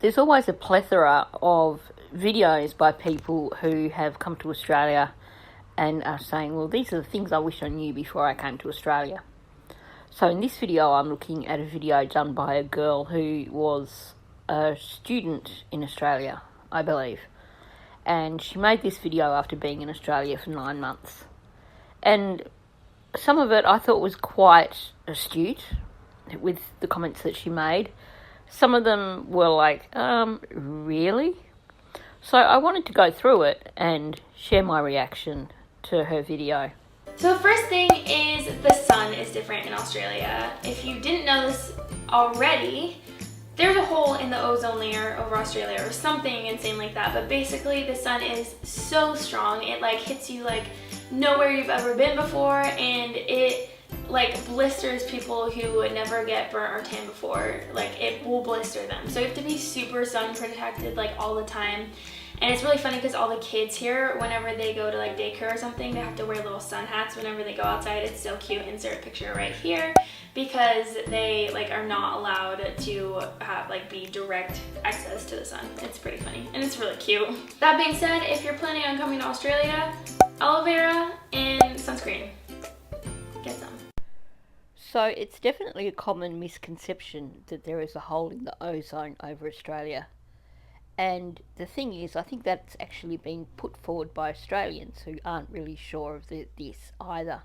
there's always a plethora of videos by people who have come to Australia and are saying, well, these are the things I wish I knew before I came to Australia. So in this video, I'm looking at a video done by a girl who was a student in Australia, I believe. And she made this video after being in Australia for 9 months. And some of it I thought was quite astute with the comments that she made. Some of them were like, really? So I wanted to go through it and share my reaction to her video. So the first thing is the sun is different in Australia. If you didn't know this already, there's a hole in the ozone layer over Australia or something insane like that. But basically the sun is so strong, it like hits you like nowhere you've ever been before, and it like blisters people who would never get burnt or tan before. Like it will blister them. So you have to be super sun protected like all the time. And it's really funny because all the kids here, whenever they go to like daycare or something, they have to wear little sun hats whenever they go outside. It's so cute. Insert a picture right here, because they like are not allowed to have like be direct access to the sun. It's pretty funny and it's really cute. That being said, if you're planning on coming to Australia, aloe vera and sunscreen. Get some. So it's definitely a common misconception that there is a hole in the ozone over Australia. And the thing is, I think that's actually been put forward by Australians who aren't really sure of this either.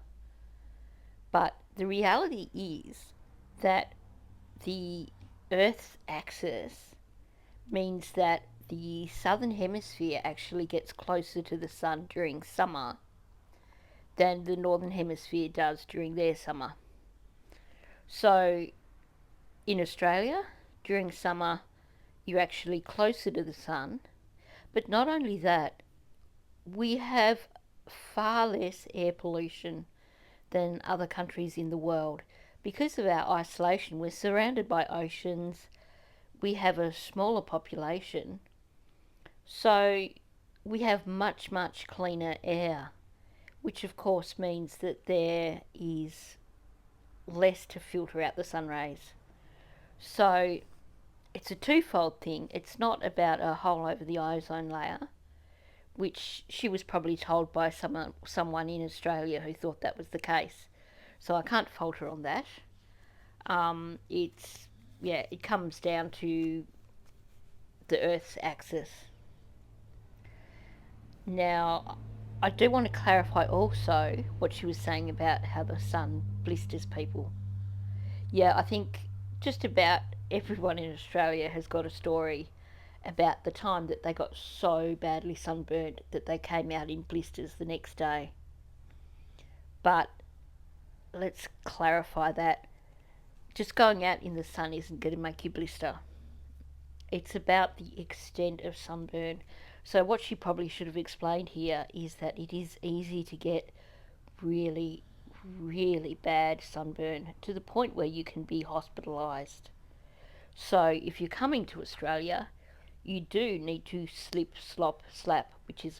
But the reality is that the Earth's axis means that the southern hemisphere actually gets closer to the sun during summer than the northern hemisphere does during their summer. So in Australia, during summer, you're actually closer to the sun. But not only that, we have far less air pollution than other countries in the world. Because of our isolation, we're surrounded by oceans, we have a smaller population, so we have much, much cleaner air, which of course means that there is less to filter out the sun rays. So it's a twofold thing. It's not about a hole over the ozone layer, which she was probably told by someone in Australia who thought that was the case. So I can't fault her on that. It comes down to the Earth's axis. Now, I do want to clarify also what she was saying about how the sun blisters people. Yeah, I think just about everyone in Australia has got a story about the time that they got so badly sunburnt that they came out in blisters the next day. But let's clarify that just going out in the sun isn't going to make you blister. It's about the extent of sunburn. So what she probably should have explained here is that it is easy to get really, really bad sunburn to the point where you can be hospitalised. So if you're coming to Australia, you do need to slip, slop, slap, which is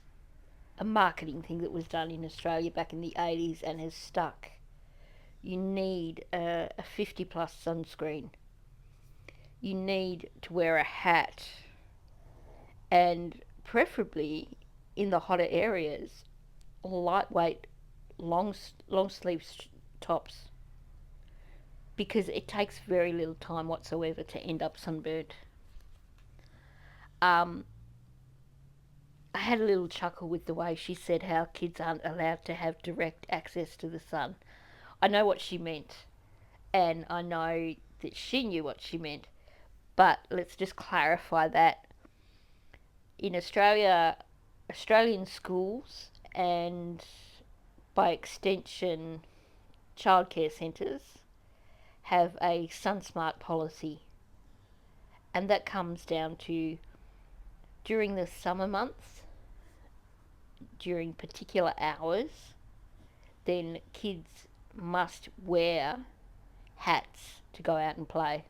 a marketing thing that was done in Australia back in the 80s and has stuck. You need a 50 plus sunscreen. You need to wear a hat, and preferably in the hotter areas, lightweight, long sleeve tops, because it takes very little time whatsoever to end up sunburnt. I had a little chuckle with the way she said how kids aren't allowed to have direct access to the sun. I know what she meant, and I know that she knew what she meant, but let's just clarify that. In Australia, Australian schools and by extension childcare centres have a SunSmart policy, and that comes down to during the summer months, during particular hours, then kids must wear hats to go out and play.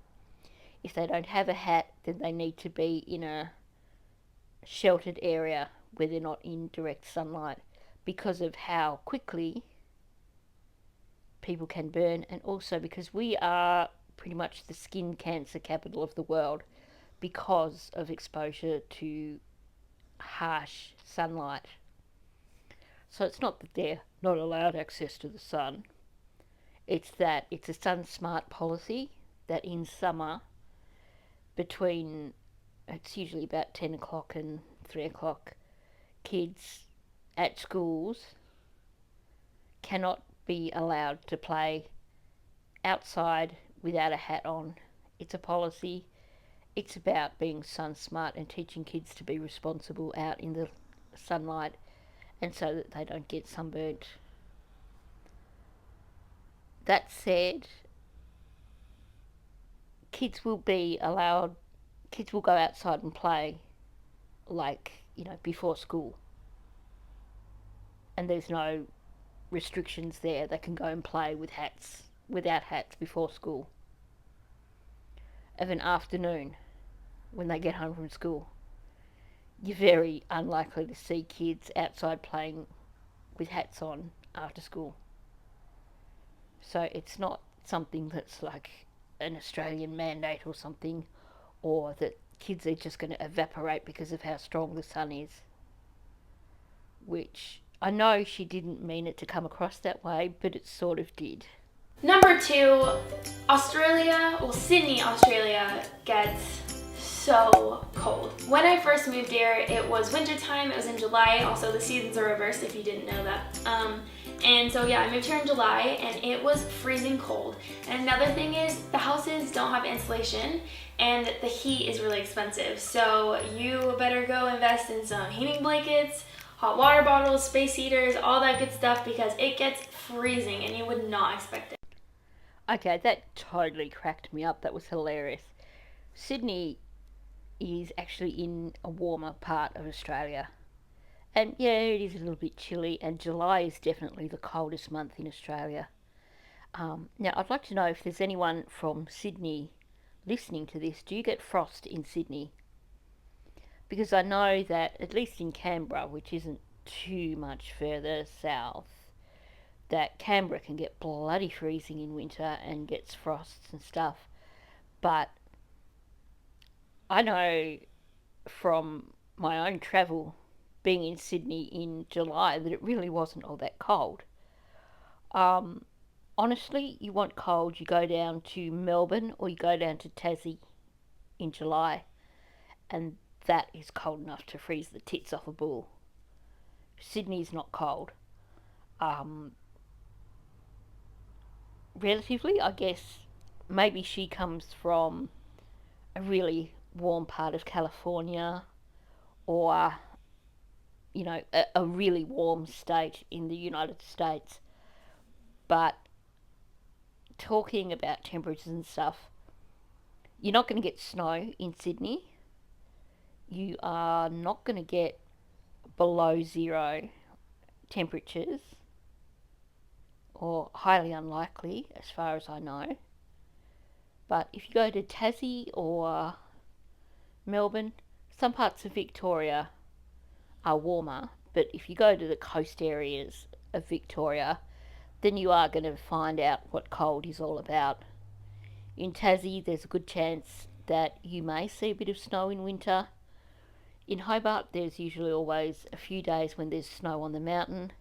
If they don't have a hat, then they need to be in a sheltered area where they're not in direct sunlight, because of how quickly people can burn, and also because we are pretty much the skin cancer capital of the world. because of exposure to harsh sunlight. So it's not that they're not allowed access to the sun, it's that it's a sun smart policy that in summer, between it's usually about 10 o'clock and 3 o'clock, kids at schools cannot be allowed to play outside without a hat on. It's a policy. It's about being sun smart and teaching kids to be responsible out in the sunlight and so that they don't get sunburnt. That said, kids will be allowed, kids will go outside and play like, before school. And there's no restrictions there. They can go and play without hats before school. Of an afternoon, when they get home from school, you're very unlikely to see kids outside playing with hats on after school. So it's not something that's like an Australian mandate or something, or that kids are just going to evaporate because of how strong the sun is. Which I know she didn't mean it to come across that way, but it sort of did. Number 2, Sydney, Australia gets so cold. When I first moved here, it was wintertime. It was in July. Also, the seasons are reversed if you didn't know that. And so yeah, I moved here in July and it was freezing cold. And another thing is the houses don't have insulation and the heat is really expensive. So you better go invest in some heating blankets, hot water bottles, space heaters, all that good stuff because it gets freezing and you would not expect it. Okay, that totally cracked me up. That was hilarious. Sydney is actually in a warmer part of Australia. And yeah, it is a little bit chilly, and July is definitely the coldest month in Australia. Now, I'd like to know if there's anyone from Sydney listening to this. Do you get frost in Sydney? Because I know that, at least in Canberra, which isn't too much further south, that Canberra can get bloody freezing in winter and gets frosts and stuff. But I know from my own travel being in Sydney in July that it really wasn't all that cold. Honestly, you want cold, you go down to Melbourne or you go down to Tassie in July, and that is cold enough to freeze the tits off a bull. Sydney's not cold. Relatively, I guess maybe she comes from a really warm part of California or a really warm state in the United States. But talking about temperatures and stuff, you're not going to get snow in Sydney. You are not going to get below zero temperatures, or highly unlikely as far as I know. But if you go to Tassie or Melbourne, some parts of Victoria are warmer, but if you go to the coast areas of Victoria, then you are going to find out what cold is all about. In Tassie, there's a good chance that you may see a bit of snow in winter. In Hobart, there's usually always a few days when there's snow on the mountain.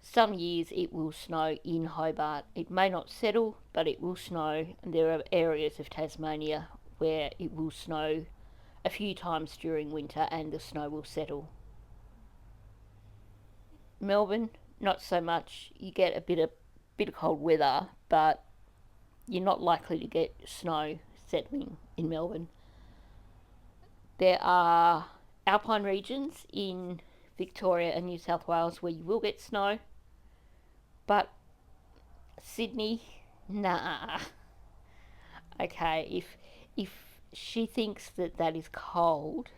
Some years it will snow in Hobart. It may not settle, but it will snow, and there are areas of Tasmania where it will snow a few times during winter and the snow will settle. Melbourne, not so much. You get a bit of cold weather, but you're not likely to get snow settling in Melbourne. There are alpine regions in Victoria and New South Wales where you will get snow, but Sydney, nah. Okay, if she thinks that is cold,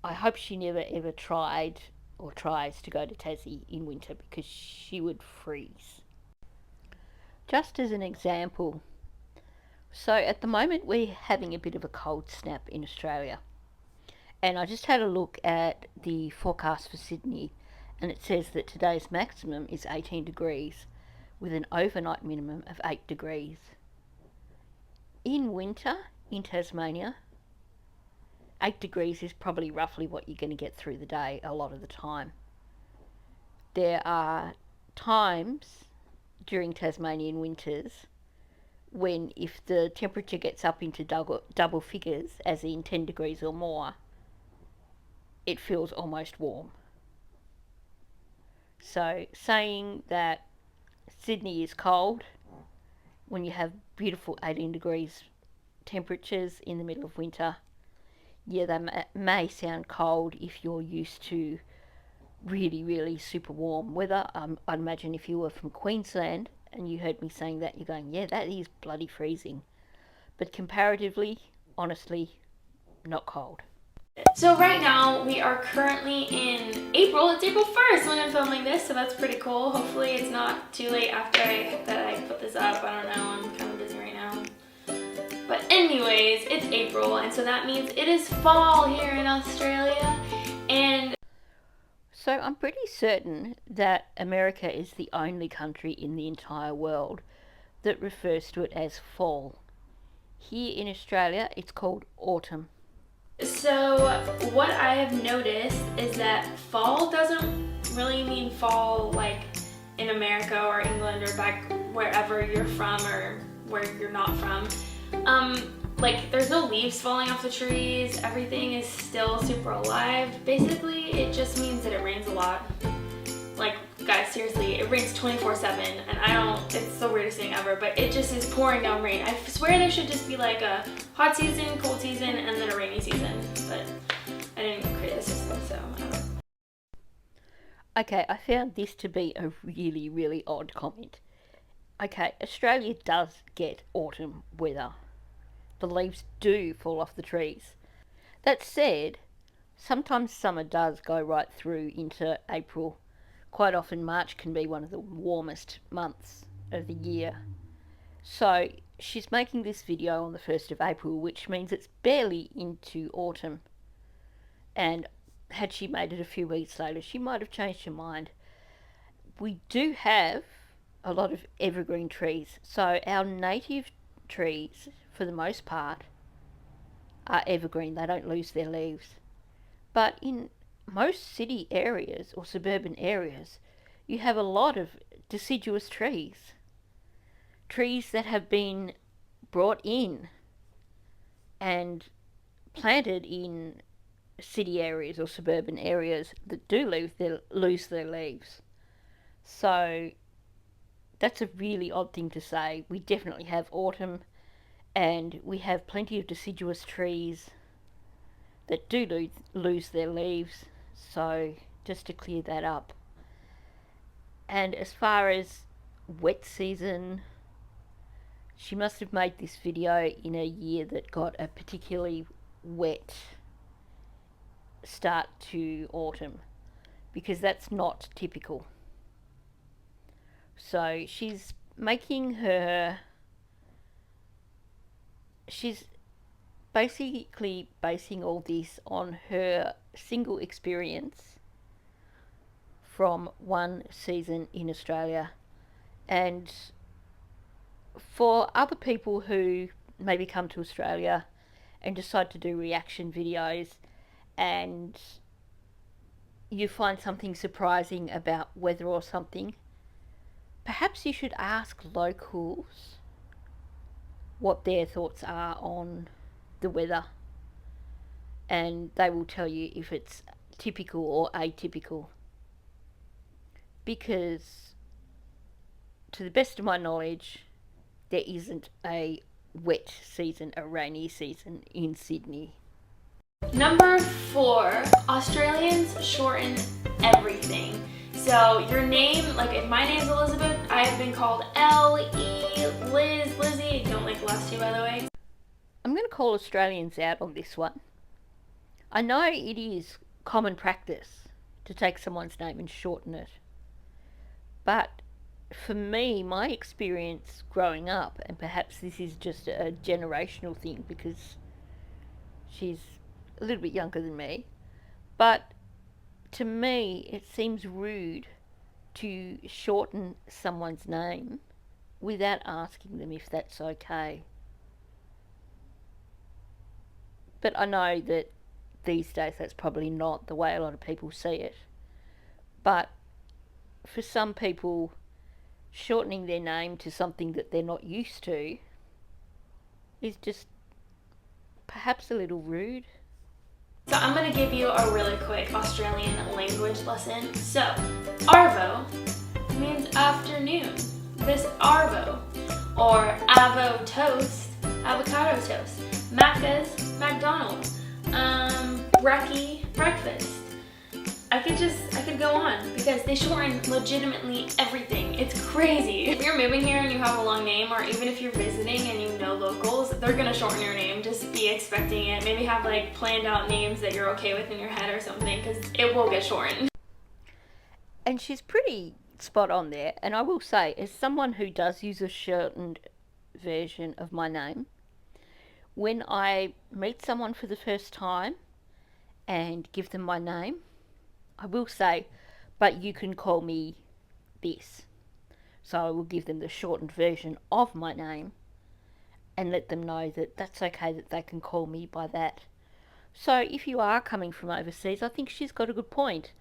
I hope she never ever tried or tries to go to Tassie in winter because she would freeze. Just as an example, so at the moment we're having a bit of a cold snap in Australia, and I just had a look at the forecast for Sydney, and it says that today's maximum is 18 degrees with an overnight minimum of 8 degrees. In winter in Tasmania, 8 degrees is probably roughly what you're going to get through the day a lot of the time. There are times during Tasmanian winters when, if the temperature gets up into double figures, as in 10 degrees or more, it feels almost warm. So saying that Sydney is cold when you have beautiful 18 degrees temperatures in the middle of winter, yeah, they may sound cold if you're used to really, really super warm weather. I'd imagine if you were from Queensland and you heard me saying that, you're going, yeah, that is bloody freezing. But comparatively, honestly, not cold. So right now we are currently in April. It's April 1st when I'm filming this, so that's pretty cool. Hopefully it's not too late after I put this up. I don't know, I'm kind of busy right now. But anyways, it's April, and so that means it is fall here in Australia. And so I'm pretty certain that America is the only country in the entire world that refers to it as fall. Here in Australia, it's called autumn. so what I have noticed is that fall doesn't really mean fall like in America or England or back wherever you're from or where you're not from. Like there's no leaves falling off the trees, everything is still super alive. Basically, it just means that it rains a lot. Like, guys, seriously, it rains 24/7, and it's the weirdest thing ever, but it just is pouring down rain. I swear there should just be like a hot season, cold season, and then a rainy season, but I didn't create the system, so I don't know. Okay, I found this to be a really, really odd comment. Okay, Australia does get autumn weather. The leaves do fall off the trees. That said, sometimes summer does go right through into April. Quite often March can be one of the warmest months of the year. So she's making this video on the 1st of April, which means it's barely into autumn. And had she made it a few weeks later, she might have changed her mind. We do have a lot of evergreen trees. So our native trees, for the most part, are evergreen. They don't lose their leaves. But in most city areas or suburban areas, you have a lot of deciduous trees. Trees that have been brought in and planted in city areas or suburban areas that do lose their leaves. So that's a really odd thing to say. We definitely have autumn, and we have plenty of deciduous trees that do lose their leaves. So just to clear that up. And as far as wet season, she must have made this video in a year that got a particularly wet start to autumn, because that's not typical. So she's basically basing all this on her single experience from one season in Australia. And for other people who maybe come to Australia and decide to do reaction videos, and you find something surprising about weather or something, perhaps you should ask locals what their thoughts are on the weather, and they will tell you if it's typical or atypical. Because, to the best of my knowledge, there isn't a wet season, a rainy season in Sydney. Number 4, Australians shorten everything. So your name, like if my name's Elizabeth, I have been called L-E, Liz, Lizzie. I don't like the last two, by the way. I'm going to call Australians out on this one. I know it is common practice to take someone's name and shorten it. But for me, my experience growing up, and perhaps this is just a generational thing because she's a little bit younger than me, but to me it seems rude to shorten someone's name without asking them if that's okay. But I know that these days that's probably not the way a lot of people see it. But for some people, shortening their name to something that they're not used to is just perhaps a little rude. So I'm going to give you a really quick Australian language lesson. So, arvo means afternoon. This arvo. Or avo toast, avocado toast. Macca's, McDonald's. Brekkie, breakfast. I could go on because they shorten legitimately everything. It's crazy. If you're moving here and you have a long name, or even if you're visiting and you know locals, they're gonna shorten your name. Just be expecting it. Maybe have like planned out names that you're okay with in your head or something, because it will get shortened. And she's pretty spot on there. And I will say, as someone who does use a shortened version of my name, when I meet someone for the first time and give them my name, I will say, but you can call me this. So I will give them the shortened version of my name and let them know that that's okay, that they can call me by that. So if you are coming from overseas, I think she's got a good point.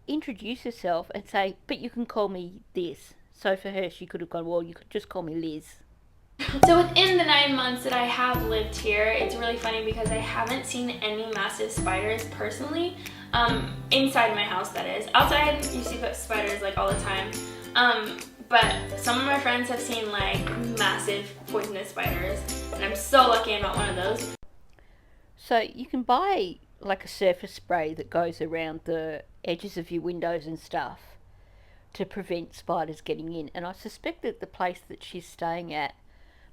Introduce yourself and say, but you can call me this. So for her, she could have gone, well, you could just call me Liz. So within the 9 months that I have lived here, it's really funny because I haven't seen any massive spiders personally. Inside my house, that is. Outside, you see spiders like all the time. But some of my friends have seen like massive poisonous spiders, and I'm so lucky I'm not one of those. So you can buy like a surface spray that goes around the edges of your windows and stuff to prevent spiders getting in. And I suspect that the place that she's staying at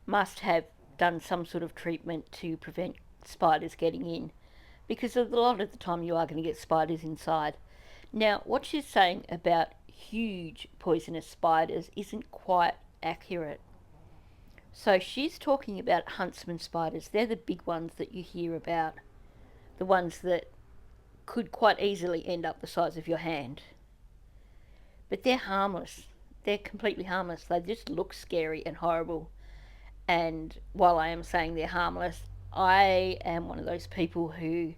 must have done some sort of treatment to prevent spiders getting in, because a lot of the time you are going to get spiders inside. Now, what she's saying about huge poisonous spiders isn't quite accurate. So she's talking about huntsman spiders. They're the big ones that you hear about, the ones that could quite easily end up the size of your hand. But they're harmless. They're completely harmless. They just look scary and horrible. And while I am saying they're harmless, I am one of those people who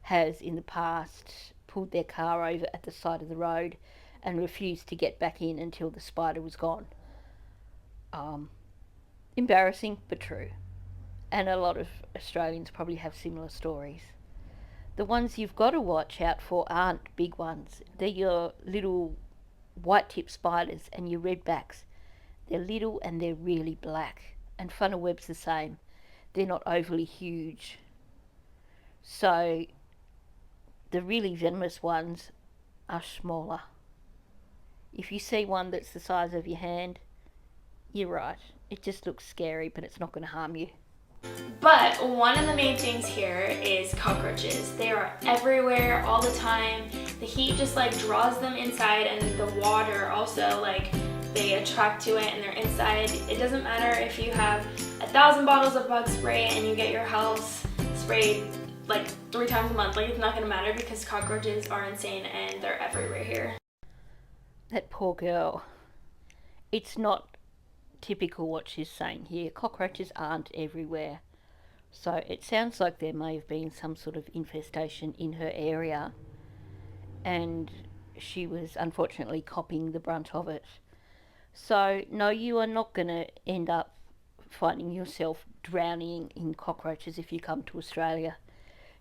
has in the past pulled their car over at the side of the road and refused to get back in until the spider was gone. Embarrassing, but true. And a lot of Australians probably have similar stories. The ones you've got to watch out for aren't big ones. They're your little white-tip spiders and your redbacks. They're little and they're really black. And funnel web's the same. They're not overly huge. So the really venomous ones are smaller. If you see one that's the size of your hand, you're right. It just looks scary, but it's not going to harm you. But one of the main things here is cockroaches. They are everywhere all the time. The heat just like draws them inside, and the water also, like, they attract to it and they're inside. It doesn't matter if you have 1,000 bottles of bug spray and you get your house sprayed like 3 times a month. Like, it's not going to matter because cockroaches are insane and they're everywhere here. That poor girl. It's not typical what she's saying here. Cockroaches aren't everywhere. So it sounds like there may have been some sort of infestation in her area, and she was unfortunately copping the brunt of it. So no, you are not going to end up finding yourself drowning in cockroaches if you come to Australia.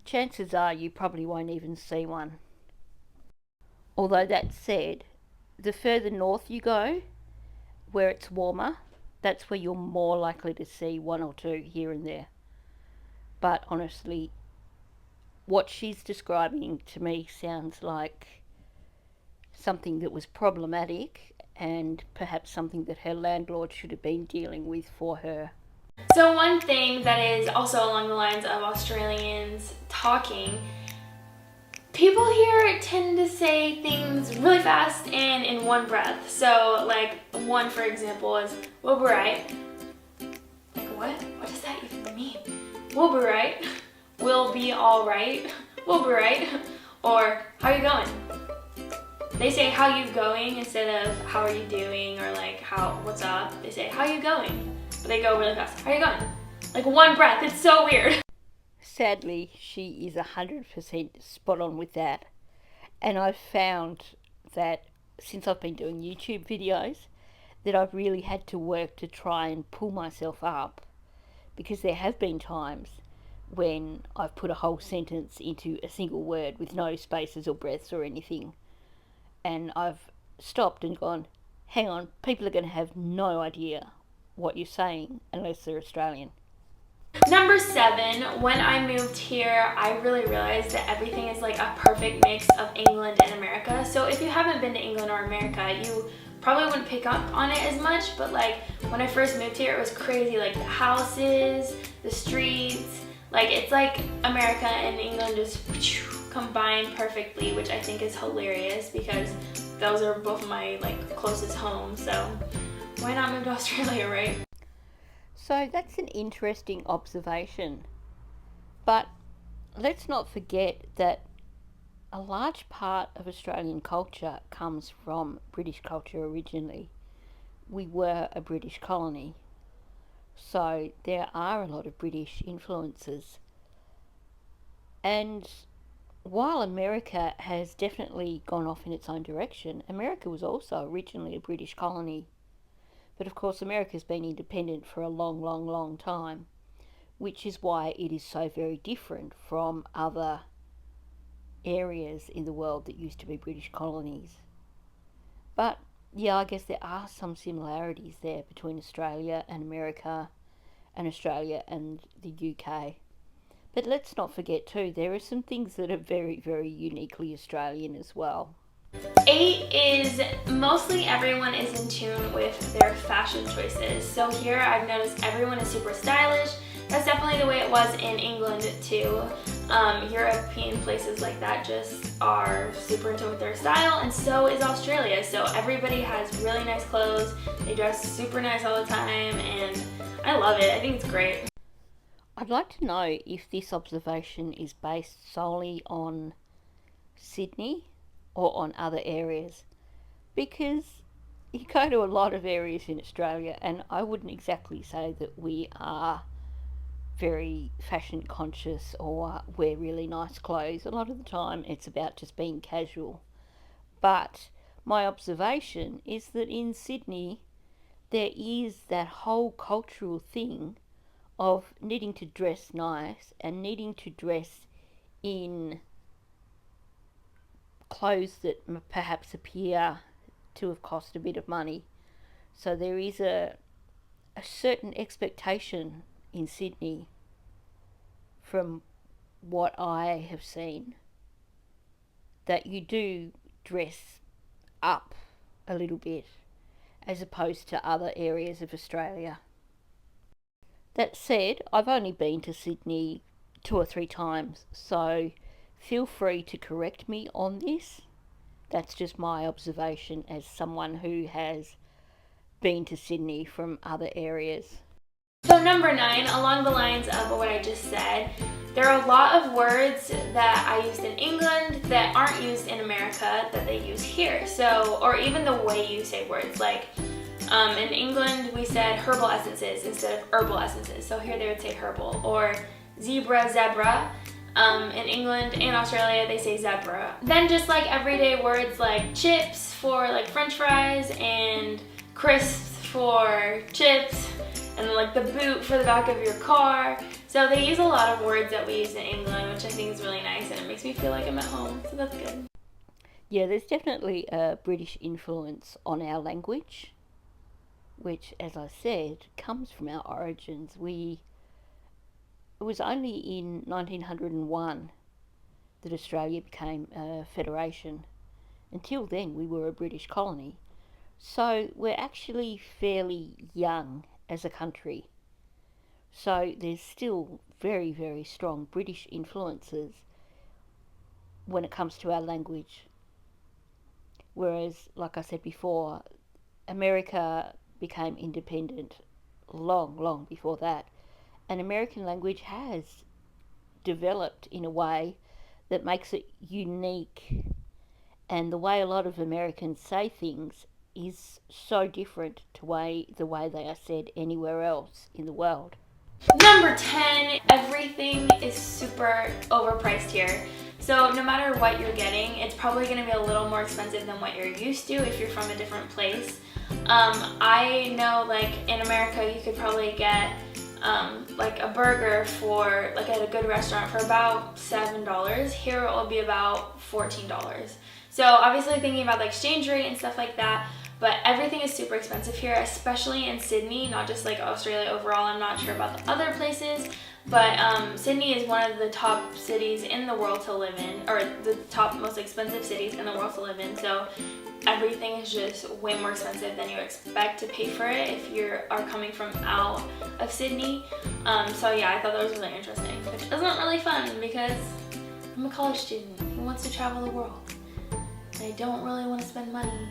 Chances are you probably won't even see one. Although that said, the further north you go, where it's warmer, that's where you're more likely to see 1 or 2 here and there. But honestly, what she's describing to me sounds like something that was problematic and perhaps something that her landlord should have been dealing with for her. So one thing that is also along the lines of Australians talking, people here tend to say things really fast and in one breath. So like one, for example, is "we'll be right." Like, what? What does that even mean? We'll be right. We'll be all right. We'll be right. Or how you going? They say how you going instead of how are you doing, or like what's up. They say how you going, but they go really fast. How you going? Like one breath. It's so weird. Sadly, she is 100% spot on with that. And I've found that since I've been doing YouTube videos, that I've really had to work to try and pull myself up, because there have been times when I've put a whole sentence into a single word with no spaces or breaths or anything, and I've stopped and gone, hang on, people are going to have no idea what you're saying unless they're Australian. Number 7, when I moved here, I really realized that everything is like a perfect mix of England and America. So if you haven't been to England or America, you probably wouldn't pick up on it as much, but like when I first moved here, it was crazy. Like the houses, the streets, like it's like America and England just combined perfectly, which I think is hilarious because those are both of my like closest homes. So why not move to Australia, right? So that's an interesting observation. But let's not forget that a large part of Australian culture comes from British culture originally. We were a British colony, so there are a lot of British influences. And while America has definitely gone off in its own direction, America was also originally a British colony. But of course, America's been independent for a long, long, long time, which is why it is so very different from other areas in the world that used to be British colonies. But yeah, I guess there are some similarities there between Australia and America, and Australia and the UK. But let's not forget too, there are some things that are very, very uniquely Australian as well. 8 is mostly everyone is in tune with their fashion choices. So here I've noticed everyone is super stylish. That's definitely the way it was in England too. European places like that just are super in tune with their style, and so is Australia. So everybody has really nice clothes. They dress super nice all the time, and I love it. I think it's great. I'd like to know if this observation is based solely on Sydney or on other areas, because you go to a lot of areas in Australia and I wouldn't exactly say that we are very fashion conscious or wear really nice clothes. A lot of the time it's about just being casual. But my observation is that in Sydney there is that whole cultural thing of needing to dress nice and needing to dress in clothes that perhaps appear to have cost a bit of money. So there is a certain expectation in Sydney, from what I have seen, that you do dress up a little bit as opposed to other areas of Australia. That said, I've only been to Sydney 2 or 3 times, so feel free to correct me on this. That's just my observation as someone who has been to Sydney from other areas. So number 9, along the lines of what I just said, there are a lot of words that I used in England that aren't used in America that they use here. So, or even the way you say words, like in England we said herbal essences instead of herbal essences. So here they would say herbal. Or zebra. In England and Australia they say zebra. Then just like everyday words like chips for like french fries and crisps for chips, and like the boot for the back of your car. So they use a lot of words that we use in England, which I think is really nice, and it makes me feel like I'm at home, so that's good. Yeah, there's definitely a British influence on our language, which, as I said, comes from our origins. It was only in 1901 that Australia became a federation. Until then, we were a British colony. So we're actually fairly young as a country. So there's still very, very strong British influences when it comes to our language. Whereas, like I said before, America became independent long, long before that. And American language has developed in a way that makes it unique. And the way a lot of Americans say things is so different to the way they are said anywhere else in the world. Number 10, everything is super overpriced here. So no matter what you're getting, it's probably going to be a little more expensive than what you're used to if you're from a different place. I know like in America you could probably get like a burger for like at a good restaurant for about $7. Here it will be about $14. So obviously thinking about the exchange rate and stuff like that, but everything is super expensive here, especially in Sydney, not just like Australia overall. I'm not sure about the other places, but Sydney is one of the top cities in the world to live in, or the top most expensive cities in the world to live in. So everything is just way more expensive than you expect to pay for it if you are coming from out of Sydney. So yeah, I thought that was really interesting, which isn't really fun because I'm a college student who wants to travel the world. And I don't really want to spend money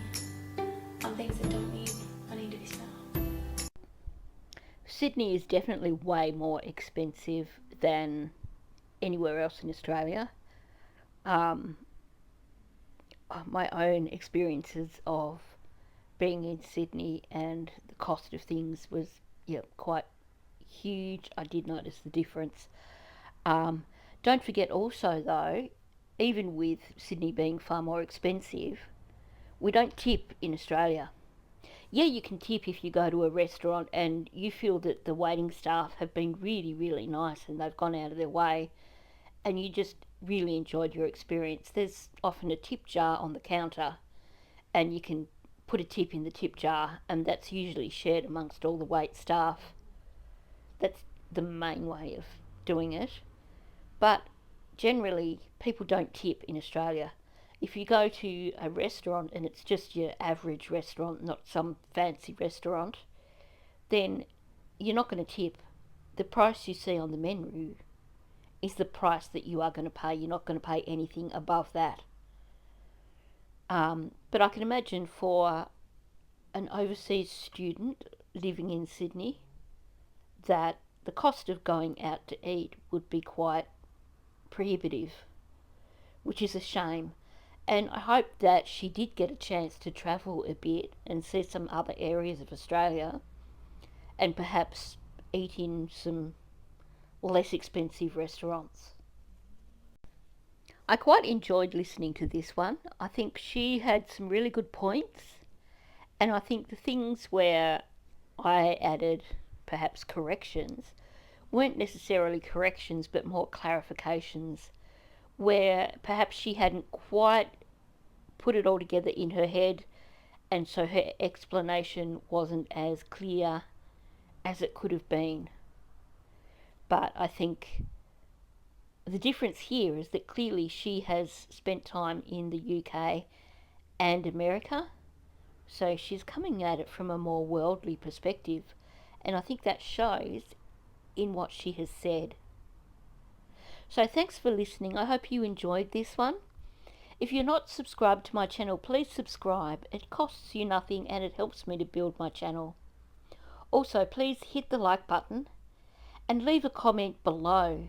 on things that don't need money to be spent on. Sydney is definitely way more expensive than anywhere else in Australia. Um, my own experiences of being in Sydney and the cost of things was, yeah, quite huge. I did notice the difference. Um, don't forget also though, even with Sydney being far more expensive, we don't tip in Australia. Yeah, you can tip if you go to a restaurant and you feel that the waiting staff have been really, really nice and they've gone out of their way and you just really enjoyed your experience. There's often a tip jar on the counter and you can put a tip in the tip jar and that's usually shared amongst all the wait staff. That's the main way of doing it. But generally, people don't tip in Australia. If you go to a restaurant and it's just your average restaurant, not some fancy restaurant, then you're not going to tip. The price you see on the menu is the price that you are going to pay. You're not going to pay anything above that. But I can imagine for an overseas student living in Sydney that the cost of going out to eat would be quite prohibitive, which is a shame. And I hope that she did get a chance to travel a bit and see some other areas of Australia and perhaps eat in some less expensive restaurants. I quite enjoyed listening to this one. I think she had some really good points, and I think the things where I added perhaps corrections weren't necessarily corrections but more clarifications where perhaps she hadn't quite put it all together in her head, and so her explanation wasn't as clear as it could have been. But I think the difference here is that clearly she has spent time in the UK and America, so she's coming at it from a more worldly perspective, and I think that shows in what she has said. So thanks for listening. I hope you enjoyed this one. If you're not subscribed to my channel, please subscribe. It costs you nothing and it helps me to build my channel. Also, please hit the like button and leave a comment below